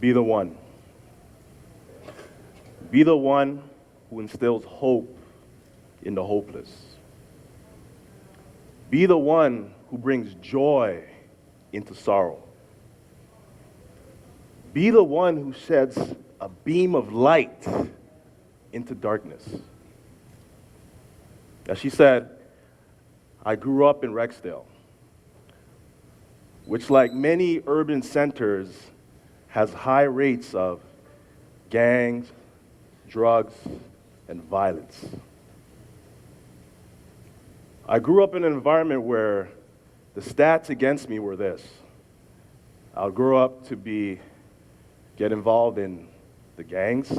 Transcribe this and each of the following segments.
Be the one. Be the one who instills hope in the hopeless. Be the one who brings joy into sorrow. Be the one who sheds a beam of light into darkness. As she said, I grew up in Rexdale, which, like many urban centers, has high rates of gangs, drugs, and violence. I grew up in an environment where the stats against me were this. I grew up to get involved in the gangs.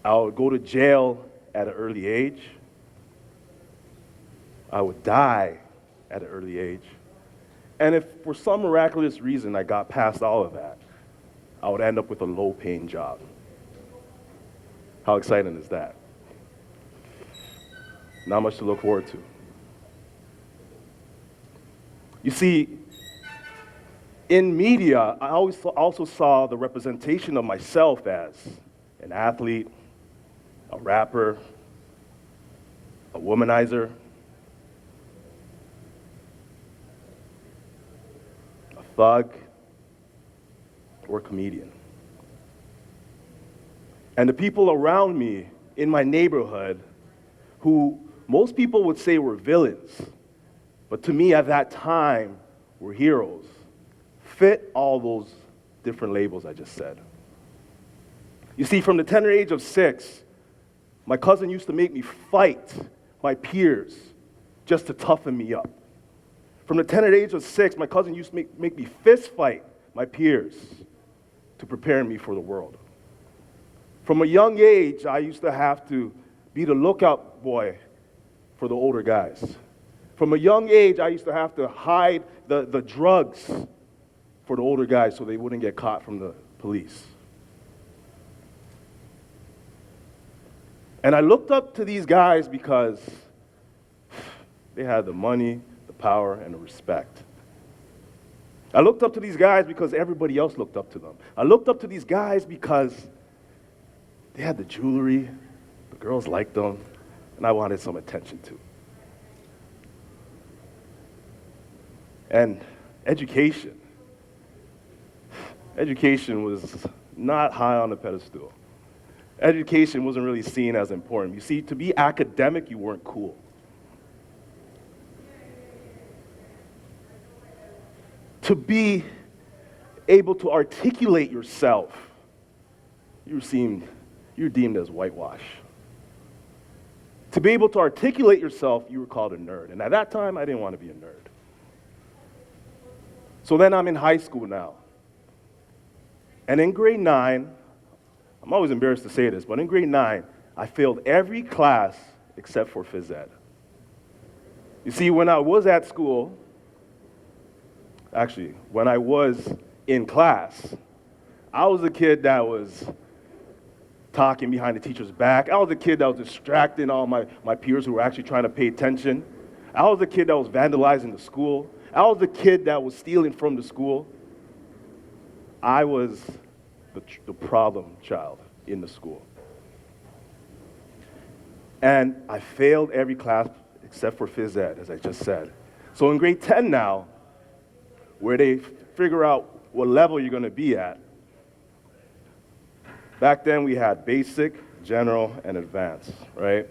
I would go to jail at an early age. I would die at an early age. And if for some miraculous reason I got past all of that, I would end up with a low-paying job. How exciting is that? Not much to look forward to. You see, in media, I always also saw the representation of myself as an athlete, a rapper, a womanizer, a thug, or a comedian. And the people around me in my neighborhood, who most people would say were villains, but to me at that time were heroes, fit all those different labels I just said. You see, from the tender age of 6, my cousin used to make me fight my peers just to toughen me up. From the tender age of 6, my cousin used to make me fist fight my peers to prepare me for the world. From a young age, I used to have to be the lookout boy for the older guys. From a young age, I used to have to hide the drugs for the older guys so they wouldn't get caught from the police. And I looked up to these guys because they had the money, the power, and the respect. I looked up to these guys because everybody else looked up to them. I looked up to these guys because they had the jewelry, the girls liked them, and I wanted some attention too. And education was not high on the pedestal. Education wasn't really seen as important. You see, to be academic, you weren't cool. To be able to articulate yourself, you're deemed as whitewash. To be able to articulate yourself, you were called a nerd. And at that time, I didn't want to be a nerd. So then I'm in high school now. And in grade 9, I'm always embarrassed to say this, but in grade 9, I failed every class except for phys ed. You see, when I was at school, actually, when I was in class, I was a kid that was talking behind the teacher's back. I was a kid that was distracting all my peers who were actually trying to pay attention. I was a kid that was vandalizing the school. I was the kid that was stealing from the school. I was the problem child in the school. And I failed every class except for phys ed, as I just said. So in grade 10 now, where they figure out what level you're going to be at, back then we had basic, general, and advanced, right?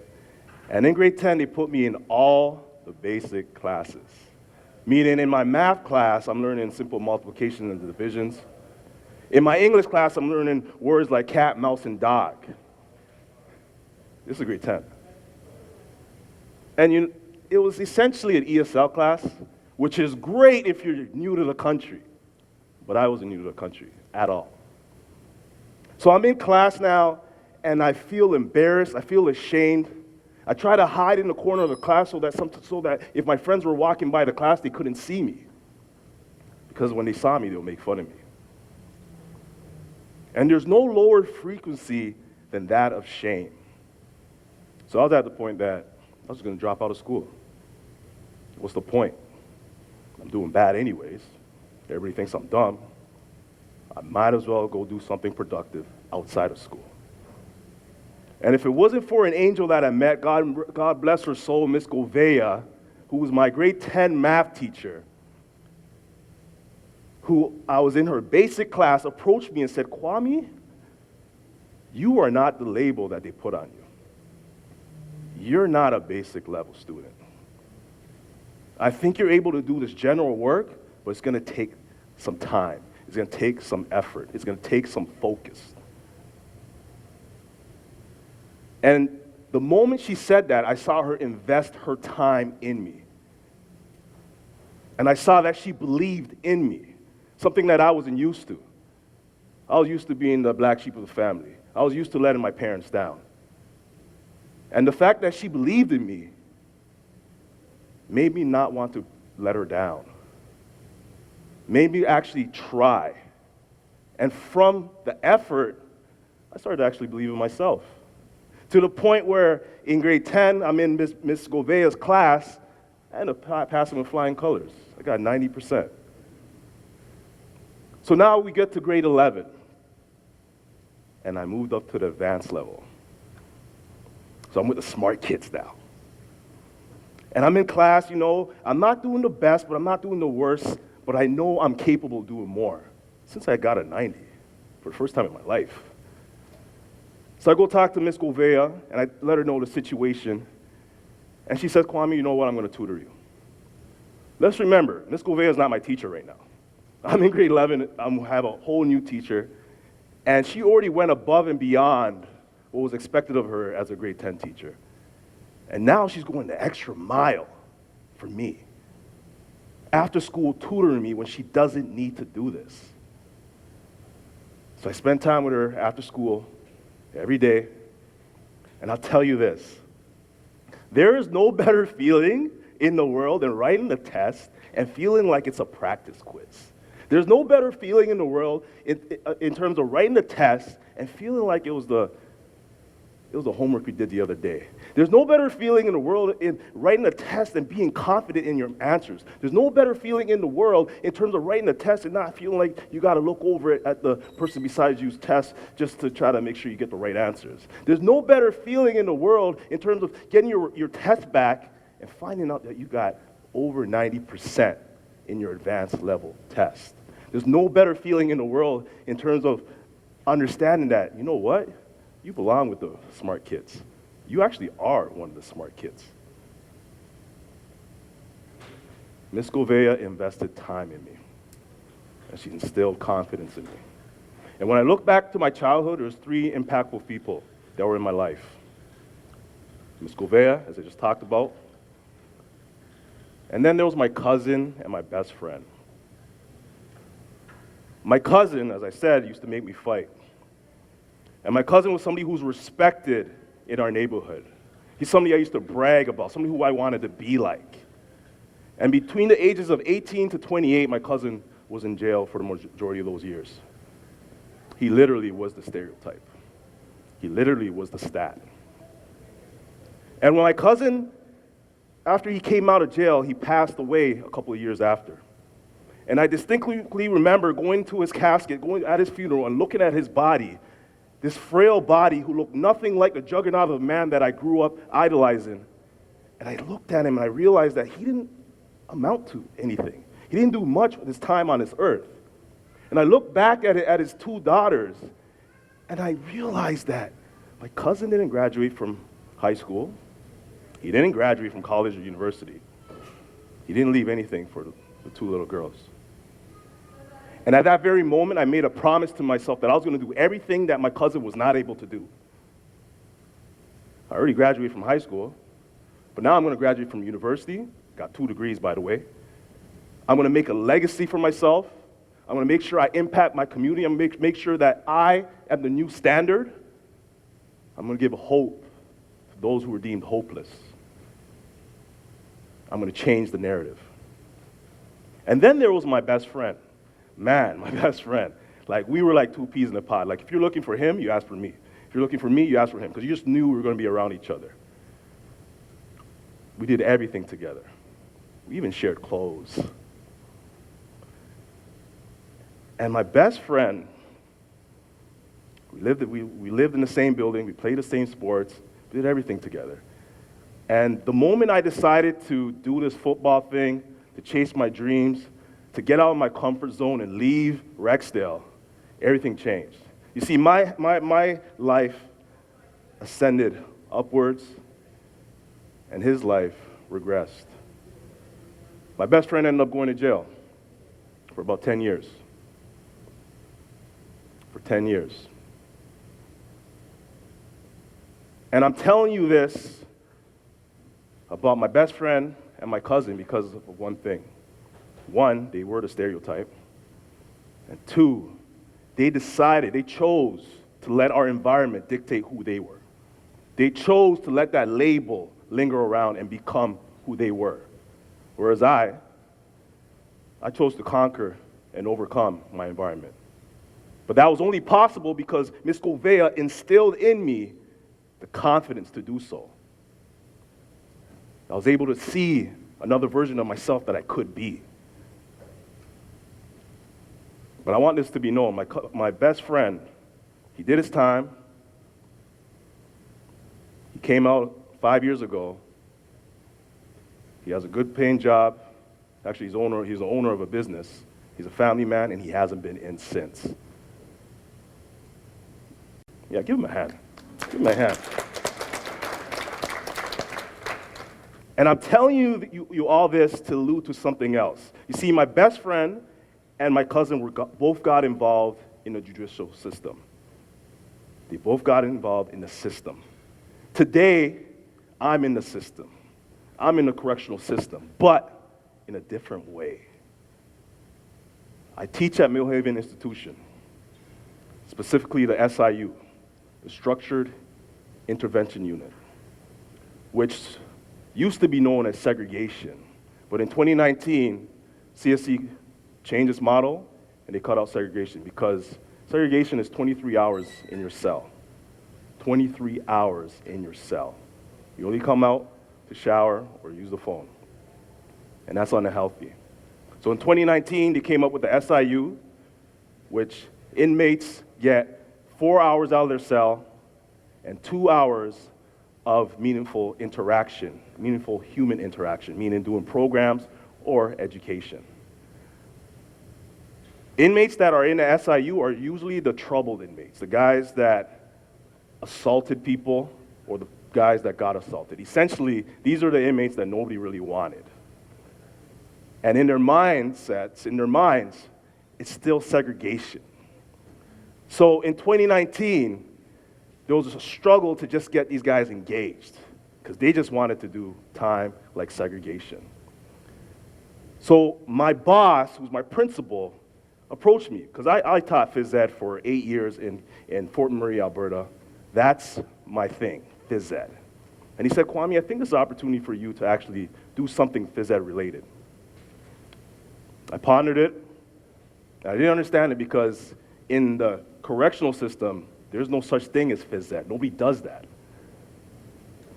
And in grade 10, they put me in all the basic classes. Meaning in my math class, I'm learning simple multiplication and divisions. In my English class, I'm learning words like cat, mouse, and dog. This is grade 10. And it was essentially an ESL class, which is great if you're new to the country. But I wasn't new to the country at all. So I'm in class now, and I feel embarrassed, I feel ashamed. I try to hide in the corner of the class so that if my friends were walking by the class, they couldn't see me. Because when they saw me, they would make fun of me. And there's no lower frequency than that of shame. So I was at the point that I was going to drop out of school. What's the point? I'm doing bad anyways. Everybody thinks I'm dumb. I might as well go do something productive outside of school. And if it wasn't for an angel that I met, God bless her soul, Miss Govea, who was my grade 10 math teacher, who I was in her basic class, approached me and said, Kwame, you are not the label that they put on you. You're not a basic level student. I think you're able to do this general work, but it's going to take some time. It's going to take some effort. It's going to take some focus. And the moment she said that, I saw her invest her time in me. And I saw that she believed in me, something that I wasn't used to. I was used to being the black sheep of the family. I was used to letting my parents down. And the fact that she believed in me made me not want to let her down. Made me actually try. And from the effort, I started to actually believe in myself. To the point where in grade 10, I'm in Miss Govea's class, and I passed with flying colors. I got 90%. So now we get to grade 11, and I moved up to the advanced level. So I'm with the smart kids now. And I'm in class, I'm not doing the best, but I'm not doing the worst, but I know I'm capable of doing more. Since I got a 90, for the first time in my life. So I go talk to Miss Govea, and I let her know the situation. And she says, Kwame, you know what? I'm going to tutor you. Let's remember, Miss Govea is not my teacher right now. I'm in grade 11. I have a whole new teacher. And she already went above and beyond what was expected of her as a grade 10 teacher. And now she's going the extra mile for me. After school tutoring me when she doesn't need to do this. So I spend time with her after school every day. And I'll tell you this. There is no better feeling in the world than writing the test and feeling like it's a practice quiz. There's no better feeling in the world in terms of writing the test and feeling like it was the homework we did the other day. There's no better feeling in the world in writing a test and being confident in your answers. There's no better feeling in the world in terms of writing a test and not feeling like you got to look over it at the person beside you's test just to try to make sure you get the right answers. There's no better feeling in the world in terms of getting your test back and finding out that you got over 90% in your advanced level test. There's no better feeling in the world in terms of understanding that, you know what? You belong with the smart kids. You actually are one of the smart kids. Miss Govea invested time in me, and she instilled confidence in me. And when I look back to my childhood, there's 3 impactful people that were in my life. Miss Govea, as I just talked about. And then there was my cousin and my best friend. My cousin, as I said, used to make me fight. And my cousin was somebody who's respected in our neighborhood. He's somebody I used to brag about, somebody who I wanted to be like. And between the ages of 18 to 28, my cousin was in jail for the majority of those years. He literally was the stereotype. He literally was the stat. And when my cousin, after he came out of jail, he passed away a couple of years after. And I distinctly remember going to his casket, going at his funeral, and looking at his body, this frail body who looked nothing like the juggernaut of a man that I grew up idolizing. And I looked at him and I realized that he didn't amount to anything. He didn't do much with his time on this earth. And I looked back at his 2 daughters, and I realized that my cousin didn't graduate from high school. He didn't graduate from college or university. He didn't leave anything for the 2 little girls. And at that very moment, I made a promise to myself that I was going to do everything that my cousin was not able to do. I already graduated from high school, but now I'm going to graduate from university. Got 2 degrees, by the way. I'm going to make a legacy for myself. I'm going to make sure I impact my community. I'm going to make sure that I am the new standard. I'm going to give hope to those who were deemed hopeless. I'm going to change the narrative. And then there was my best friend. Man, my best friend. Like, we were like 2 peas in a pod. Like, if you're looking for him, you ask for me. If you're looking for me, you ask for him, because you just knew we were going to be around each other. We did everything together. We even shared clothes. And my best friend, we lived in the same building, we played the same sports, we did everything together. And the moment I decided to do this football thing, to chase my dreams, to get out of my comfort zone and leave Rexdale, everything changed. You see, my life ascended upwards, and his life regressed. My best friend ended up going to jail for about 10 years. For 10 years. And I'm telling you this about my best friend and my cousin because of one thing. One, they were the stereotype. And two, they chose to let our environment dictate who they were. They chose to let that label linger around and become who they were. Whereas I chose to conquer and overcome my environment. But that was only possible because Ms. Gouveia instilled in me the confidence to do so. I was able to see another version of myself that I could be. But I want this to be known. My best friend, he did his time. He came out 5 years ago. He has a good paying job. Actually, he's the owner of a business. He's a family man, and he hasn't been in since. Yeah, give him a hand. Give him a hand. And I'm telling you all this to allude to something else. You see, my best friend and my cousin both got involved in the judicial system. They both got involved in the system. Today, I'm in the system. I'm in the correctional system, but in a different way. I teach at Millhaven Institution, specifically the SIU, the Structured Intervention Unit, which used to be known as segregation. But in 2019, CSC changed its model and they cut out segregation because segregation is 23 hours in your cell. 23 hours in your cell. You only come out to shower or use the phone. And that's unhealthy. So in 2019, they came up with the SIU, which inmates get 4 hours out of their cell and 2 hours of meaningful interaction, meaningful human interaction, meaning doing programs or education. Inmates that are in the SIU are usually the troubled inmates, the guys that assaulted people or the guys that got assaulted. Essentially, these are the inmates that nobody really wanted. And in their minds, it's still segregation. So in 2019, there was a struggle to just get these guys engaged because they just wanted to do time like segregation. So my boss, who's my principal, approached me because I taught phys ed for 8 years in Fort McMurray, Alberta. That's my thing, phys ed. And he said, Kwame, I think there's an opportunity for you to actually do something phys ed related. I pondered it. I didn't understand it because in the correctional system, there's no such thing as phys ed. Nobody does that.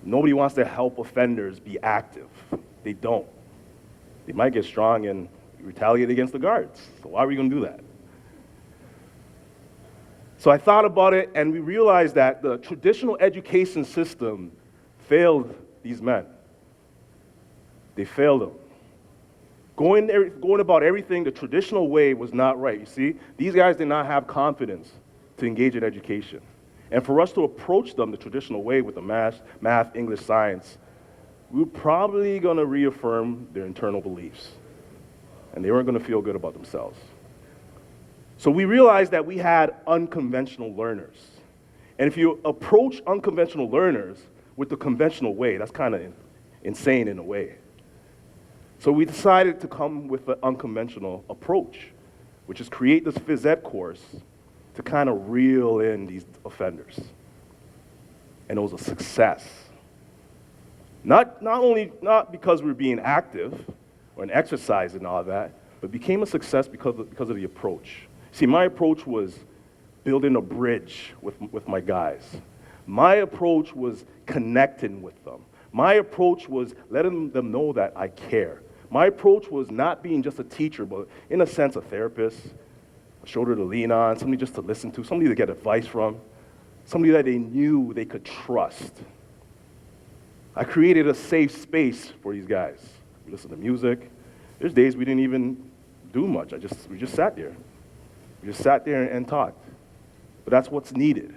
Nobody wants to help offenders be active. They don't. They might get strong and retaliate against the guards. So why are we going to do that? So I thought about it, and we realized that the traditional education system failed these men. They failed them. Going about everything the traditional way was not right. You see, these guys did not have confidence to engage in education. And for us to approach them the traditional way with the math, English, science, we were probably going to reaffirm their internal beliefs. And they weren't going to feel good about themselves. So we realized that we had unconventional learners. And if you approach unconventional learners with the conventional way, that's kind of insane in a way. So we decided to come with an unconventional approach, which is create this phys ed course to kind of reel in these offenders. And it was a success. Not because we were being active or an exercise and all that, but became a success because of the approach. See, my approach was building a bridge with my guys. My approach was connecting with them. My approach was letting them know that I care. My approach was not being just a teacher, but in a sense, a therapist, a shoulder to lean on, somebody just to listen to, somebody to get advice from, somebody that they knew they could trust. I created a safe space for these guys. We listened to music. There's days we didn't even do much. We just sat there. We just sat there and talked. But that's what's needed.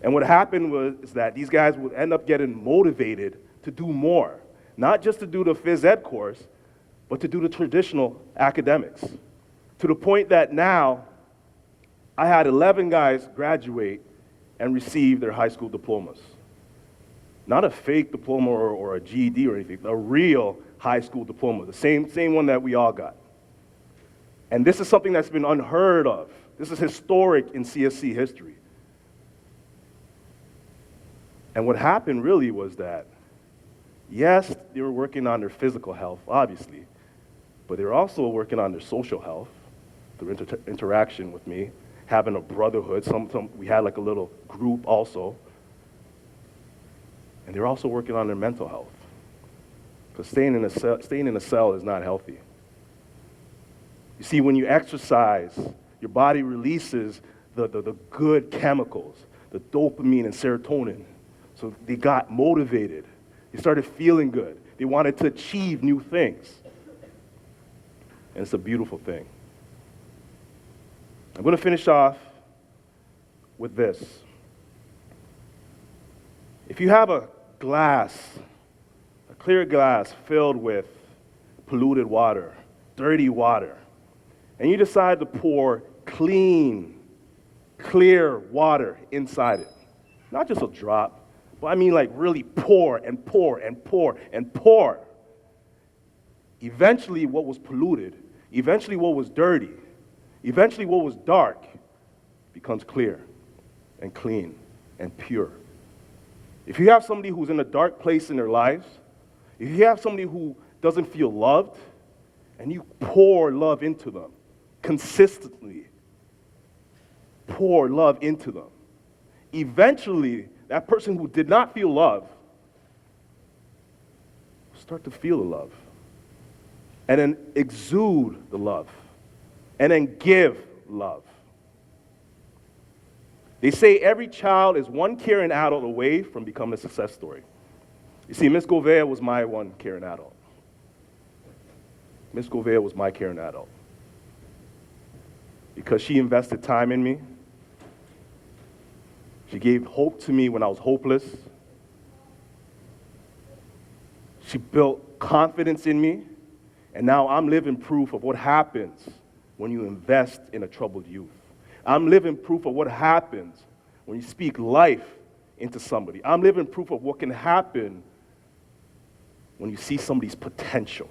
And what happened was that these guys would end up getting motivated to do more. Not just to do the phys ed course, but to do the traditional academics. To the point that now, I had 11 guys graduate and receive their high school diplomas. Not a fake diploma or a GED or anything, a real high school diploma, the same one that we all got. And this is something that's been unheard of. This is historic in CSC history. And what happened really was that, yes, they were working on their physical health, obviously, but they were also working on their social health through interaction with me, having a brotherhood. We had like a little group also. And they were also working on their mental health. Because staying in a cell is not healthy. You see, when you exercise, your body releases the good chemicals, the dopamine and serotonin. So they got motivated. They started feeling good. They wanted to achieve new things. And it's a beautiful thing. I'm going to finish off with this. If you have a glass, a clear glass filled with polluted water, dirty water, and you decide to pour clean, clear water inside it, not just a drop, but I mean like really pour and pour and pour and pour. Eventually what was polluted, eventually what was dirty, eventually what was dark becomes clear and clean and pure. If you have somebody who's in a dark place in their lives, if you have somebody who doesn't feel loved, and you pour love into them consistently, pour love into them, eventually that person who did not feel love will start to feel the love and then exude the love and then give love. They say every child is one caring adult away from becoming a success story. You see, Miss Gouveia was my one caring adult. Miss Gouveia was my caring adult. Because she invested time in me. She gave hope to me when I was hopeless. She built confidence in me. And now I'm living proof of what happens when you invest in a troubled youth. I'm living proof of what happens when you speak life into somebody. I'm living proof of what can happen when you see somebody's potential.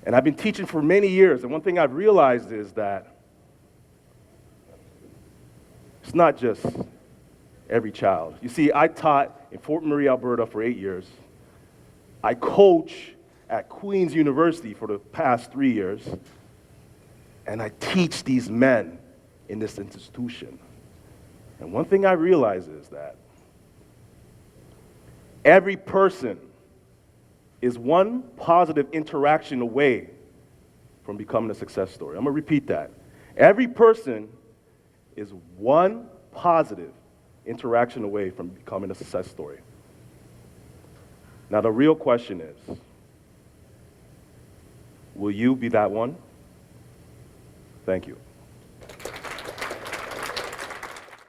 And I've been teaching for many years, and one thing I've realized is that it's not just every child. You see, I taught in Fort McMurray, Alberta for 8 years. I coach at Queen's University for the past 3 years. And I teach these men in this institution. And one thing I realize is that every person is one positive interaction away from becoming a success story. I'm going to repeat that. Every person is one positive interaction away from becoming a success story. Now, the real question is, will you be that one? Thank you.